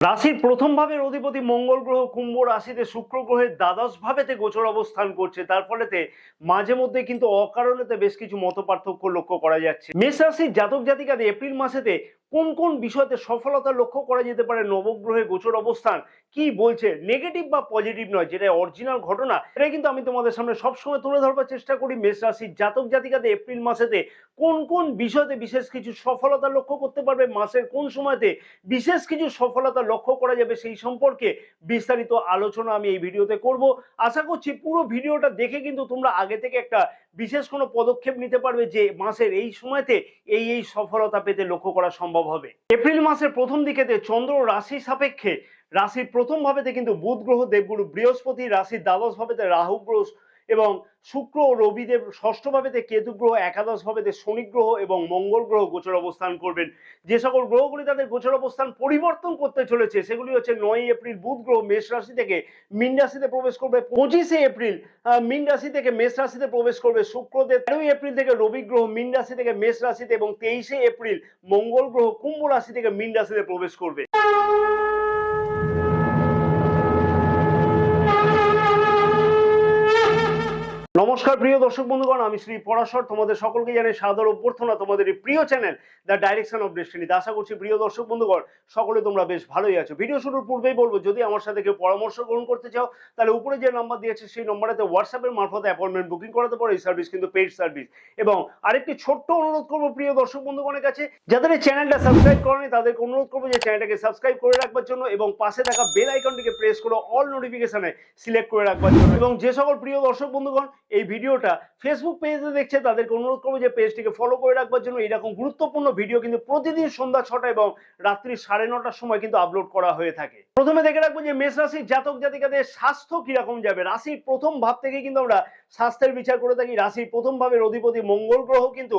রাশির প্রথম ভাবের অধিপতি মঙ্গল গ্রহ কুম্ভ রাশিতে শুক্র গ্রহের দ্বাদশ ভাবেতে গোচর অবস্থান করছে। তার ফলেতে মাঝে মধ্যে কিন্তু অকারণেতে বেশ কিছু মতপার্থক্য লক্ষ্য করা যাচ্ছে। মেষ রাশির জাতক জাতিকাদের এপ্রিল মাসেতে কোন কোন বিষয়তে সফলতা লক্ষ্য করা যেতে পারে, নবগ্রহের গোচর অবস্থান কি বলছে, নেগেটিভ বা পজিটিভ নয়, যেটা অরিজিনাল ঘটনা এটাই কিন্তু আমি তোমাদের সামনে সবসময় তুলে ধরবার চেষ্টা করি। মেষ রাশির জাতক জাতিকাদের এপ্রিল মাসেতে কোন কোন বিষয়তে বিশেষ কিছু সফলতা লক্ষ্য করতে পারবে, মাসের কোন সময়তে বিশেষ কিছু সফলতা লক্ষ্য করা যাবে, সেই সম্পর্কে বিস্তারিত আলোচনা আমি এই ভিডিওতে করব। আশা করছি পুরো ভিডিওটা দেখে কিন্তু তোমরা আগে থেকে একটা বিশেষ কোনো পদক্ষেপ নিতে পারবে যে মাসের এই সময়তে এই সফলতা পেতে লক্ষ্য করা সম্ভব হবে। এপ্রিল মাসের প্রথম দিকেতে চন্দ্র রাশি সাপেক্ষে রাশির প্রথম ভাবেতে কিন্তু বুধ গ্রহ, দেবগুরু বৃহস্পতি, রাশির দ্বাদশ ভাবেতে রাহু গ্রহ এবং শুক্র ও রবিদেব ষষ্ঠ ভাবেতে কেতু গ্রহ, একাদশ ভাবেতে শনি গ্রহ এবং মঙ্গল গ্রহ গোচর অবস্থান করবেন। যে সকল গ্রহগুলি তাদের গোচর অবস্থান পরিবর্তন করতে চলেছে সেগুলি হচ্ছে 9 এপ্রিল বুধ গ্রহ মেষ রাশি থেকে মীন রাশিতে প্রবেশ করবে, 25 এপ্রিল মীন রাশি থেকে মেষ রাশিতে প্রবেশ করবে শুক্রদেব, 13 এপ্রিল থেকে রবি গ্রহ মীন রাশি থেকে মেষ রাশিতে এবং 23 এপ্রিল মঙ্গল গ্রহ কুম্ভ রাশি থেকে মীন রাশিতে প্রবেশ করবে। নমস্কার প্রিয় দর্শক বন্ধুগণ, আমি শ্রী পরাশর তোমাদের সকলকে জানাই সাদর অভ্যর্থনা তোমাদের এই প্রিয় চ্যানেল দ্য ডাইরেকশন অফ ডেস্টিনিতে। আশা করছি প্রিয় দর্শক বন্ধুগণ সকলে তোমরা বেশ ভালোই আছো। ভিডিও শুরুর পূর্বেই বলবো, যদি আমার সাথে কেউ পরামর্শ গ্রহণ করতে চাও তাহলে উপরে যে নাম্বার দিয়েছে সেই নম্বরেতে হোয়াটসঅ্যাপের মারফতে অ্যাপয়েন্টমেন্ট বুকিং করাতে পারো। এই সার্ভিস কিন্তু পেইড সার্ভিস। এবং আরেকটি ছোট্ট অনুরোধ করবো প্রিয় দর্শক বন্ধুগণের কাছে, যাদের এই চ্যানেলটা সাবস্ক্রাইব করেনি তাদেরকে অনুরোধ করবো যে চ্যানেলটাকে সাবস্ক্রাইব করে রাখবার জন্য এবং পাশে থাকা বেল আইকনটিকে প্রেস করে অল নোটিফিকেশনে সিলেক্ট করে রাখবার জন্য। এবং যে সকল প্রিয় দর্শক বন্ধুগণ এই ভিডিওটা ফেসবুক পেজে দেখছে তাদেরকে অনুরোধ করবো যে পেজটিকে ফলো করে রাখবার জন্য। এরকম গুরুত্বপূর্ণ ভিডিও কিন্তু প্রতিদিন সন্ধ্যা 6টা এবং রাত্রি 9:30টার সময় কিন্তু আপলোড করা হয়ে থাকে। প্রথমে দেখে রাখবো যে মেষ রাশির জাতক জাতিকাদের স্বাস্থ্য কিরকম যাবে। রাশির প্রথম ভাব থেকে কিন্তু আমরা স্বাস্থ্যের বিচার করে থাকি। রাশির প্রথম ভাবের অধিপতি মঙ্গল গ্রহ কিন্তু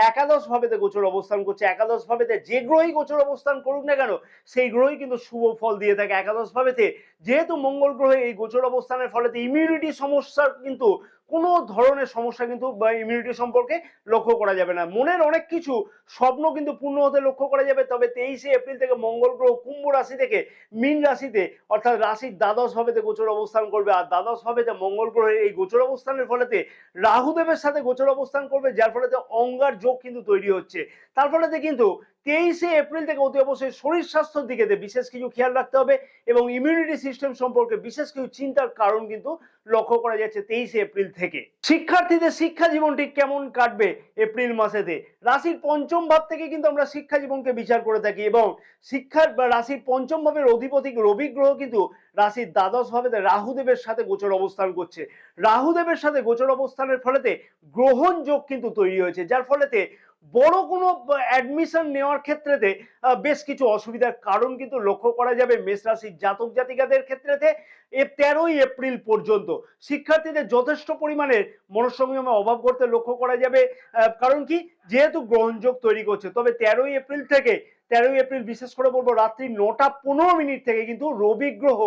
একাদশ ভাবেতে গোচর অবস্থান করছে। একাদশ ভাবেতে যে গ্রহই গোচর অবস্থান করুক না কেন সেই গ্রহই কিন্তু শুভ ফল দিয়ে থাকে। একাদশ ভাবেতে যেহেতু মঙ্গল গ্রহে এই গোচর অবস্থানের ফলে ইমিউনিটি সমস্যার কিন্তু কোনো ধরনের সমস্যা কিন্তু ইমিউনিটি সম্পর্কে লক্ষ্য করা যাবে না। মনের অনেক কিছু স্বপ্ন কিন্তু পূর্ণ হতে লক্ষ্য করা যাবে। তবে 23 এপ্রিল থেকে মঙ্গল গ্রহ কুম্ভ রাশি থেকে মীন রাশিতে অর্থাৎ রাশির দ্বাদশ ভাবেতে গোচর অবস্থান করবে। আর দ্বাদশ ভাবেতে মঙ্গল গ্রহের এই গোচর অবস্থানের ফলেতে রাহুদেবের সাথে গোচর অবস্থান করবে, যার ফলেতে অঙ্গার যোগ কিন্তু তৈরি হচ্ছে। তার ফলেতে কিন্তু 23 এপ্রিল থেকে অতি অবশ্যই শরীর স্বাস্থ্যের দিকে বিশেষ কিছু খেয়াল রাখতে হবে এবং ইমিউনিটি সিস্টেম সম্পর্কে বিশেষ কিছু চিন্তার কারণ কিন্তু লক্ষ্য করা যাচ্ছে 23 এপ্রিল থেকে। শিক্ষার্থীদের শিক্ষা জীবনটি কেমন কাটবে এপ্রিল মাসেতে, রাশির পঞ্চম ভাব থেকে কিন্তু আমরা শিক্ষা জীবনকে বিচার করে থাকি এবং শিক্ষার বা রাশির পঞ্চম ভাবের অধিপতি রবি গ্রহ কিন্তু রাশির দ্বাদশ ভাবেতে রাহুদেবের সাথে গোচর অবস্থান করছে। রাহুদেবের সাথে গোচর অবস্থানের ফলেতে গ্রহণ যোগ কিন্তু তৈরি হয়েছে, যার ফলেতে বড় কোনো অ্যাডমিশন নেওয়ার ক্ষেত্রেতে বেশ কিছু অসুবিধার কারণ কিন্তু লক্ষ্য করা যাবে মেষ রাশির জাতক জাতিকাদের ক্ষেত্রেতে। 13 এপ্রিল পর্যন্ত শিক্ষার্থীদের যথেষ্ট পরিমাণে মনঃসংযমে অভাব করতে লক্ষ্য করা যাবে। কারণ কি, যেহেতু গ্রহণযোগ তৈরি করছে। তবে 13 এপ্রিল থেকে 13 এপ্রিল বিশেষ করে বলবো রাত্রি 9:15 থেকে কিন্তু রবি গ্রহ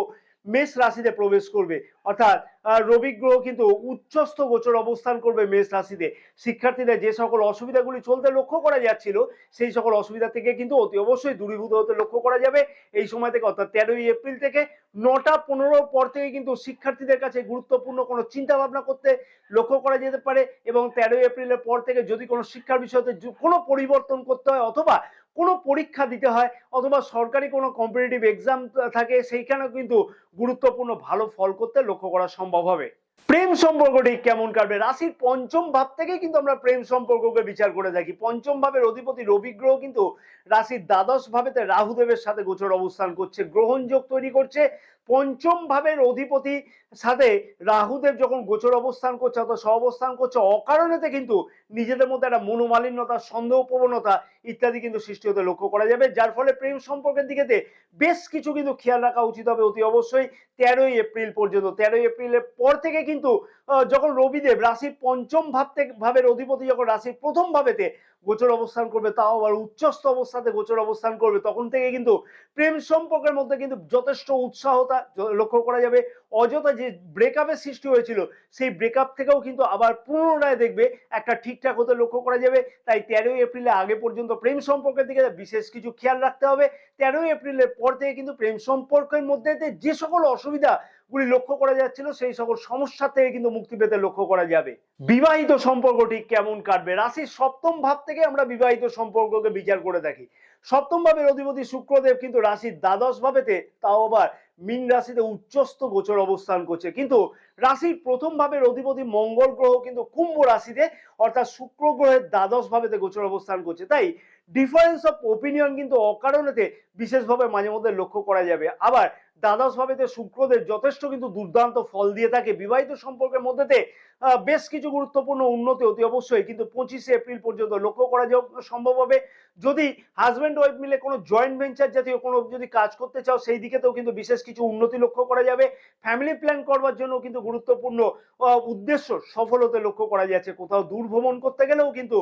মেষ রাশিতে প্রবেশ করবে। অর্থাৎ রবি গ্রহ কিন্তু উচ্চস্থ গোচর অবস্থান করবে মেষ রাশিতে। শিক্ষার্থীদের যে সকল অসুবিধাগুলি চলতে লক্ষ্য করা যাচ্ছিল সেই সকল অসুবিধা থেকে কিন্তু অতি অবশ্যই দূরীভূত হতে লক্ষ্য করা যাবে এই সময় থেকে। অর্থাৎ 13 এপ্রিল থেকে 9:15 পর থেকে কিন্তু শিক্ষার্থীদের কাছে গুরুত্বপূর্ণ কোনো চিন্তা ভাবনা করতে লক্ষ্য করা যেতে পারে। এবং 13 এপ্রিলের পর থেকে যদি কোনো শিক্ষার বিষয়তে কোনো পরিবর্তন করতে হয় অথবা কোনো পরীক্ষা দিতে হয় অথবা সরকারি কোনো কম্পিটিটিভ এক্সাম থাকে, সেইখানেও কিন্তু গুরুত্বপূর্ণ ভালো ফল করতে লক্ষ্য করা সম্ভব হবে। প্রেম সম্পর্কটি কেমন কাটবে, রাশির পঞ্চম ভাব থেকে কিন্তু আমরা প্রেম সম্পর্ককে বিচার করে থাকি। পঞ্চম ভাবের অধিপতি রবি গ্রহ কিন্তু রাশির দ্বাদশ ভাবেতে রাহুদেবের সাথে গোচর অবস্থান করছে, গ্রহণ যোগ তৈরি করছে। পঞ্চম ভাবের অধিপতি সাথে রাহুদেব যখন গোচর অবস্থান করছে অথবা সহ অবস্থান করছে, অকারণেতে কিন্তু নিজেদের মধ্যে একটা মনোমালিন্যতা, সন্দেহ প্রবণতা ইত্যাদি কিন্তু সৃষ্টি হতে লক্ষ্য করা যাবে, যার ফলে প্রেম সম্পর্কের দিকে বেশ কিছু কিন্তু খেয়াল রাখা উচিত হবে অতি অবশ্যই 13 এপ্রিল পর্যন্ত। 13 এপ্রিলের পর থেকে কিন্তু যখন রবিদেব রাশির পঞ্চম ভাবের অধিপতি যখন রাশির প্রথম ভাবেতে গোচর অবস্থান করবে, তাও আবার উচ্চস্থ অবস্থাতে গোচর অবস্থান করবে, তখন থেকে কিন্তু প্রেম সম্পর্কের মধ্যে কিন্তু যথেষ্ট উৎসাহতা লক্ষ্য করা যাবে। অযথা যে ব্রেকআপের সৃষ্টি হয়েছিল সেই ব্রেকআপ থেকেও কিন্তু আবার পুনরায় দেখবে একটা ঠিকঠাক হতে লক্ষ্য করা যাবে। তাই 13ই এপ্রিলে আগে পর্যন্ত প্রেম সম্পর্কের দিকে বিশেষ কিছু খেয়াল রাখতে হবে। 13ই এপ্রিলের পর থেকে কিন্তু প্রেম সম্পর্কের মধ্যে যে সকল অসুবিধা গুলি লক্ষ্য করা যাচ্ছিল সেই সকল সমস্যা থেকে কিন্তু মুক্তি পেতে লক্ষ্য করা যাবে। বিবাহিত সম্পর্কটি কেমন কাটবে? রাশির সপ্তম ভাব থেকে আমরা বিবাহিত সম্পর্ককে বিচার করে থাকি। সপ্তম ভাবের অধিপতি শুক্রদেব কিন্তু রাশির দ্বাদশ ভাবেতে, তাও আবার মীন রাশিতে উচ্চস্থ গোচর অবস্থান করছে। কিন্তু রাশির প্রথম ভাবের অধিপতি মঙ্গল গ্রহ কিন্তু কুম্ভ রাশিতে অর্থাৎ শুক্র গ্রহের দ্বাদশ ভাবেতে গোচর অবস্থান করছে। তাই ডিফারেন্স অফ ওপিনিয়ন কিন্তু অকারণেতে বিশেষভাবে মাঝে মধ্যে লক্ষ্য করা যাবে। আবার দ্বাদশ ভাবেতে শুক্রদেব যথেষ্ট কিন্তু দুর্দান্ত ফল দিয়ে থাকে। বিবাহিত সম্পর্কের মধ্যেতে বেশ কিছু গুরুত্বপূর্ণ উন্নতি অতি অবশ্যই কিন্তু 25শে এপ্রিল পর্যন্ত লক্ষ্য করা সম্ভব হবে। যদি হাজব্যান্ড ওয়াইফ মিলে কোনো জয়েন্ট ভেঞ্চার জাতীয় কোনো যদি কাজ করতে চাও সেই দিকেতেও কিন্তু বিশেষ কিছু উন্নতি লক্ষ্য করা যাবে। ফ্যামিলি প্ল্যান করবার জন্য কিন্তু গুরুত্বপূর্ণ উদ্দেশ্য সফল হতে লক্ষ্য করা যাচ্ছে। কোথাও দূর ভ্রমণ করতে গেলেও কিন্তু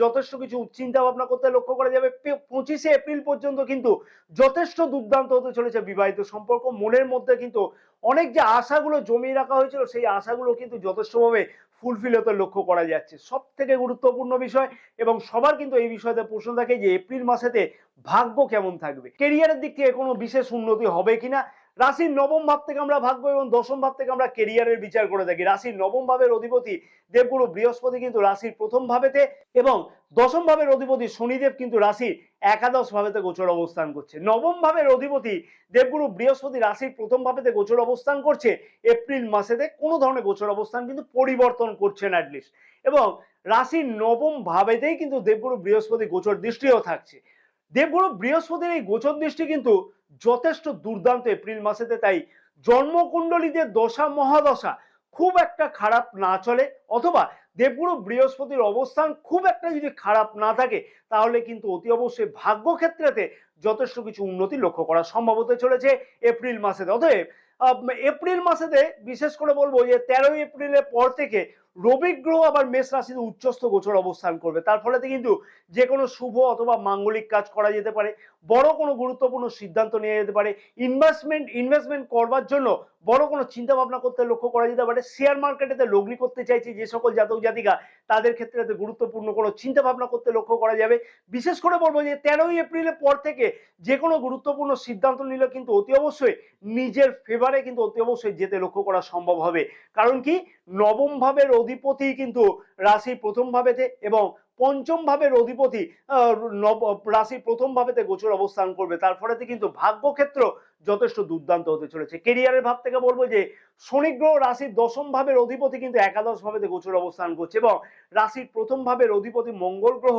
যথেষ্ট কিছু চিন্তা ভাবনা করতে লক্ষ্য করা যাবে। 25শে এপ্রিল পর্যন্ত কিন্তু যথেষ্ট দুর্দান্ত হতে চলেছে বিবাহিত সম্পর্ক। মনের মধ্যে কিন্তু অনেক যে আশাগুলো জমিয়ে রাখা হয়েছিল সেই আশাগুলো কিন্তু যথেষ্টভাবে ফুলফিল হতে লক্ষ্য করা যাচ্ছে। সব থেকে গুরুত্বপূর্ণ বিষয় এবং সবার কিন্তু এই বিষয়তে প্রশ্ন থাকে যে এপ্রিল মাসেতে ভাগ্য কেমন থাকবে, কেরিয়ারের দিক থেকে কোনো বিশেষ উন্নতি হবে কিনা। রাশির নবম ভাব থেকে আমরা ভাগ্য এবং দশম ভাব থেকে আমরা কেরিয়ারের বিচার করে থাকি। রাশির নবম ভাবের অধিপতি দেবগুরু বৃহস্পতি কিন্তু রাশির প্রথম ভাবেতে এবং দশম ভাবের অধিপতি শনিদেব কিন্তু রাশির একাদশ ভাবেতে গোচর অবস্থান করছে। নবম ভাবের অধিপতি দেবগুরু বৃহস্পতি রাশির প্রথম ভাবেতে গোচর অবস্থান করছে। এপ্রিল মাসেতে কোনো ধরনের গোচর অবস্থান কিন্তু পরিবর্তন করছে না অ্যাটলিস্ট, এবং রাশির নবম ভাবেতেই কিন্তু দেবগুরু বৃহস্পতি গোচর দৃষ্টিও থাকছে। দেবগুরু বৃহস্পতির এই গোচর দৃষ্টি কিন্তু যথেষ্ট দুর্দান্ত এপ্রিল মাসেতে। তাই জন্মকুণ্ডলীতে দশা মহাদশা খুব একটা খারাপ না চলে, অথবা দেবগুরু বৃহস্পতির অবস্থান খুব একটা যদি খারাপ না থাকে, তাহলে কিন্তু অতি অবশ্যই ভাগ্য ক্ষেত্রেতে যথেষ্ট কিছু উন্নতি লক্ষ্য করা সম্ভব হতে চলেছে এপ্রিল মাসেতে। অতএব এপ্রিল মাসেতে বিশেষ করে বলবো যে 13ই এপ্রিলের পর থেকে রবি গ্রহ আবার মেষ রাশিতে উচ্চস্থ গোচর অবস্থান করবে। তার ফলে কিন্তু যে কোনো শুভ অথবা মাঙ্গলিক কাজ করা যেতে পারে, বড় কোনো গুরুত্বপূর্ণ সিদ্ধান্ত নেওয়া যেতে পারে, ইনভেস্টমেন্ট করবার জন্য বড় কোনো চিন্তা ভাবনা করতে লক্ষ্য করা যেতে পারে। শেয়ার মার্কেটেতে লগ্নি করতে চাইছে যে সকল জাতক জাতিকা, তাদের ক্ষেত্রে গুরুত্বপূর্ণ কোনো চিন্তা ভাবনা করতে লক্ষ্য করা যাবে। বিশেষ করে বলবো যে 13ই এপ্রিলের পর থেকে যে কোনো গুরুত্বপূর্ণ সিদ্ধান্ত নিলে কিন্তু অতি অবশ্যই নিজের ফেভারে কিন্তু অতি অবশ্যই যেতে লক্ষ্য করা সম্ভব হবে। কারণ কি, নবম ভাবের অধিপতি কিন্তু রাশির প্রথম ভাবেতে এবং পঞ্চম ভাবের অধিপতি রাশির প্রথম ভাবেতে গোচর অবস্থান করবে। তার ফলে কিন্তু ভাগ্যক্ষেত্র যথেষ্ট দুর্দান্ত হতে চলেছে। কেরিয়ারের ভাব থেকে বলবো যে শনি গ্রহ রাশির দশম ভাবের অধিপতি কিন্তু একাদশ ভাবেতে গোচর অবস্থান করছে, এবং রাশির প্রথম ভাবের অধিপতি মঙ্গল গ্রহ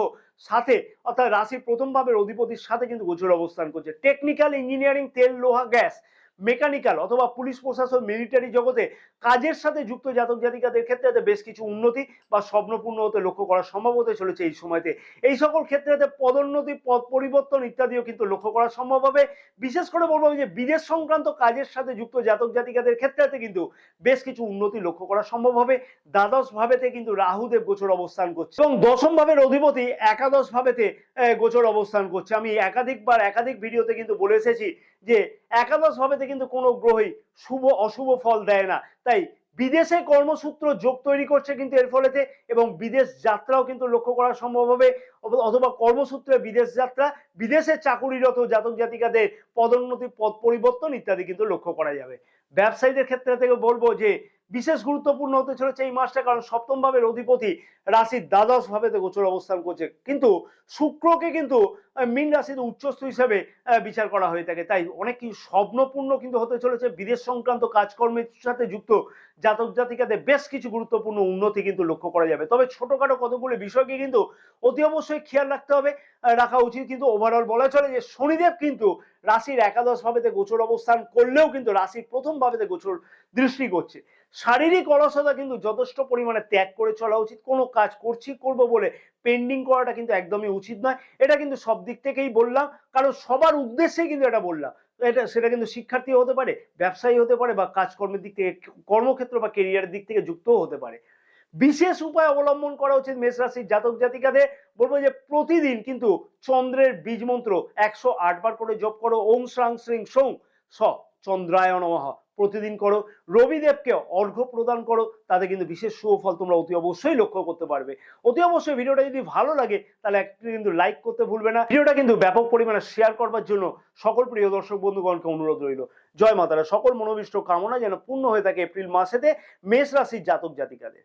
সাথে অর্থাৎ রাশির প্রথম ভাবের অধিপতির সাথে কিন্তু গোচর অবস্থান করছে। টেকনিক্যাল, ইঞ্জিনিয়ারিং, তেল, লোহা, গ্যাস, মেকানিক্যাল অথবা পুলিশ প্রশাসন, মিলিটারি জগতে কাজের সাথে যুক্ত জাতক জাতিকাদের ক্ষেত্রে বেশ কিছু উন্নতি বা স্বপ্নপূর্ণ হতে লক্ষ্য করা সম্ভব হতে চলেছে এই সময়তে। এই সকল ক্ষেত্রে পদোন্নতি, পদ পরিবর্তন ইত্যাদিও কিন্তু লক্ষ্য করা সম্ভব হবে। বিশেষ করে বলবো যে বিদেশ সংক্রান্ত কাজের সাথে যুক্ত জাতক জাতিকাদের ক্ষেত্রে কিন্তু বেশ কিছু উন্নতি লক্ষ্য করা সম্ভব হবে। দ্বাদশ ভাবেতে কিন্তু রাহুদেব গোচর অবস্থান করছে এবং দশম ভাবের অধিপতি একাদশ ভাবেতে গোচর অবস্থান করছে। আমি একাধিক ভিডিওতে কিন্তু বলে এসেছি যে একাদশ ভাবেতে কিন্তু কোনো গ্রহই শুভ অশুভ ফল দেয় না। তাই বিদেশে কর্মসূত্র যোগ তৈরি করছে কিন্তু এর ফলেতে, এবং বিদেশ যাত্রাও কিন্তু লক্ষ্য করা সম্ভব হবে, অথবা কর্মসূত্রে বিদেশ যাত্রা, বিদেশে চাকুরিরত জাতক জাতিকাদের পদোন্নতি, পদ পরিবর্তন ইত্যাদি কিন্তু লক্ষ্য করা যাবে। ব্যবসায়ীদের ক্ষেত্রে থেকে বলবো যে বিশেষ গুরুত্বপূর্ণ হতে চলেছে এই মাসটা, কারণ সপ্তম ভাবের অধিপতি রাশির দ্বাদশ ভাবেতে গোচর অবস্থান করছে। কিন্তু শুক্রকে কিন্তু মীন রাশিতে উচ্চস্থ হিসেবে বিচার করা হয়ে থাকে। তাই অনেক কিছু স্বপ্নপূর্ণ কিন্তু হতে চলেছে। বিদেশ সংক্রান্ত কাজকর্মের সাথে যুক্ত জাতক জাতিকাদের বেশ কিছু গুরুত্বপূর্ণ উন্নতি কিন্তু লক্ষ্য করা যাবে। তবে ছোটখাটো কতগুলো বিষয়কে কিন্তু অতি অবশ্যই খেয়াল রাখতে হবে, রাখা উচিত। কিন্তু ওভারঅল বলা চলে যে শনিদেব কিন্তু রাশির একাদশ ভাবেতে গোচর অবস্থান করলেও কিন্তু রাশির প্রথম ভাবেতে গোচর দৃষ্টি করছে। শারীরিক অলসতা কিন্তু যথেষ্ট পরিমাণে ত্যাগ করে চলা উচিত। কোনো কাজ করবো বলে পেন্ডিং করাটা কিন্তু একদমই উচিত নয়। এটা কিন্তু সব দিক থেকেই বললাম, কারণ সবার উদ্দেশ্যেই কিন্তু এটা বললাম। সেটা কিন্তু শিক্ষার্থী হতে পারে, ব্যবসায়ী হতে পারে, বা কাজকর্মের দিক থেকে, কর্মক্ষেত্র বা কেরিয়ারের দিক থেকে যুক্তও হতে পারে। বিশেষ উপায় অবলম্বন করা উচিত মেষ রাশির জাতক জাতিকাদের। বলবো যে প্রতিদিন কিন্তু চন্দ্রের বীজ মন্ত্র 108 বার করে জপ করো। ওং শ্রাং শ্রীং সৌং স চন্দ্রায় নমঃ প্রতিদিন করো। রবিদেবকে অর্ঘ্য প্রদান করো, তাতে কিন্তু বিশেষ সুফল তোমরা অতি অবশ্যই লক্ষ্য করতে পারবে। অতি অবশ্যই ভিডিওটা যদি ভালো লাগে তাহলে একটু কিন্তু লাইক করতে ভুলবে না। ভিডিওটা কিন্তু ব্যাপক পরিমাণে শেয়ার করবার জন্য সকল প্রিয় দর্শক বন্ধুগণকে অনুরোধ রইল। জয় মাতারা। সকল মনোবিষ্ট কামনা যেন পূর্ণ হয়ে থাকে এপ্রিল মাসেতে মেষ রাশির জাতক জাতিকাদের।